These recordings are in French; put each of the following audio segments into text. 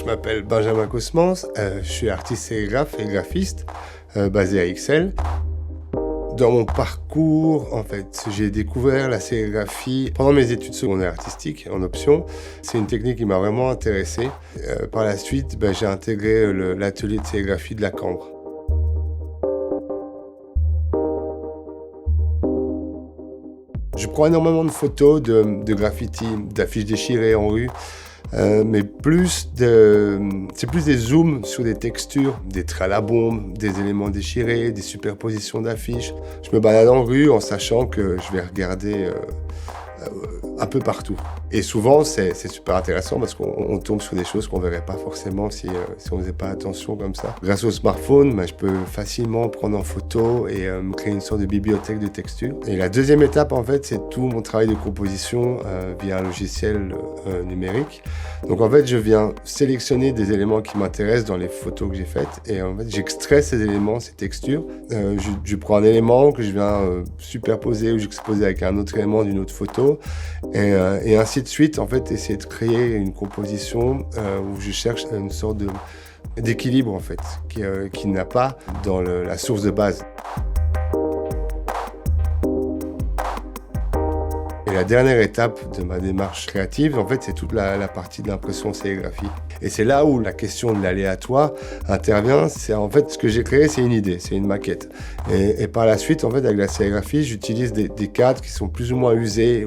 Je m'appelle Benjamin Cosmans, je suis artiste sérigraphe et graphiste basé à Ixelles. Dans mon parcours, en fait, j'ai découvert la sérigraphie pendant mes études secondaires artistiques en option. C'est une technique qui m'a vraiment intéressé. Par la suite, j'ai intégré l'atelier de sérigraphie de la Cambre. Je prends énormément de photos de graffitis, d'affiches déchirées en rue. Mais c'est plus des zooms sur des textures, des traits à la bombe, des éléments déchirés, des superpositions d'affiches. Je me balade en rue en sachant que je vais regarder un peu partout. Et souvent, c'est super intéressant parce qu'on tombe sur des choses qu'on ne verrait pas forcément si on ne faisait pas attention comme ça. Grâce au smartphone, je peux facilement prendre en photo et me créer une sorte de bibliothèque de textures. Et la deuxième étape, en fait, c'est tout mon travail de composition via un logiciel numérique. Donc, en fait, je viens sélectionner des éléments qui m'intéressent dans les photos que j'ai faites et en fait, j'extrais ces éléments, ces textures. Je prends un élément que je viens superposer ou j'exposer avec un autre élément d'une autre photo et ainsi de suite, en fait, essayer de créer une composition où je cherche une sorte d'équilibre, en fait, qui n'a pas dans la source de base. Et la dernière étape de ma démarche créative, en fait, c'est toute la partie de l'impression sérigraphie. Et c'est là où la question de l'aléatoire intervient. C'est en fait ce que j'ai créé, c'est une idée, c'est une maquette. Et par la suite, en fait, avec la sérigraphie, j'utilise des cadres qui sont plus ou moins usés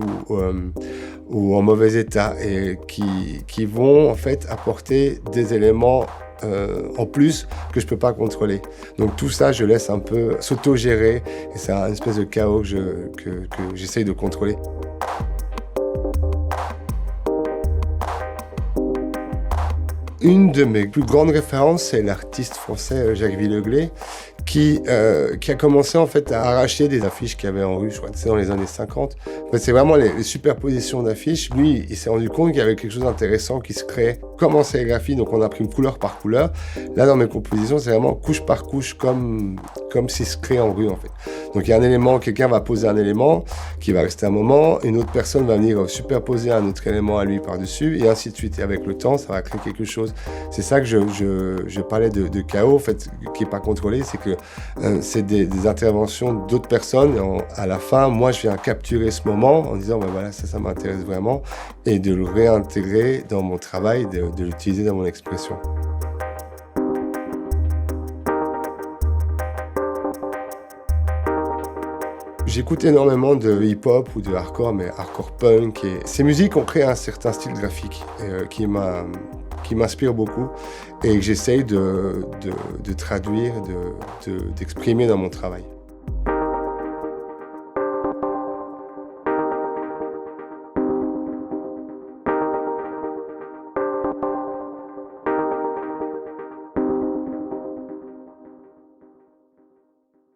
ou en mauvais état et qui vont en fait apporter des éléments en plus que je peux pas contrôler. Donc tout ça, je laisse un peu s'auto-gérer et c'est une espèce de chaos que j'essaye de contrôler. Une de mes plus grandes références, c'est l'artiste français Jacques Villeglé, qui a commencé en fait à arracher des affiches qu'il y avait en rue, je crois que c'est dans les années 50. En fait, c'est vraiment les superpositions d'affiches. Lui, il s'est rendu compte qu'il y avait quelque chose d'intéressant qui se créait comme en sérigraphie, donc on imprime couleur par couleur. Là, dans mes compositions, c'est vraiment couche par couche, comme s'il se crée en rue en fait. Donc il y a un élément, quelqu'un va poser un élément qui va rester un moment, une autre personne va venir superposer un autre élément à lui par-dessus, et ainsi de suite. Et avec le temps, ça va créer quelque chose. C'est ça que je parlais de chaos, en fait, qui n'est pas contrôlé, c'est que c'est des interventions d'autres personnes. Et à la fin, moi, je viens capturer ce moment en disant, voilà, ça m'intéresse vraiment, et de le réintégrer dans mon travail, de l'utiliser dans mon expression. J'écoute énormément de hip-hop ou de hardcore, mais hardcore punk. Et ces musiques ont créé un certain style graphique qui m'inspire beaucoup et que j'essaye de traduire, d'exprimer dans mon travail.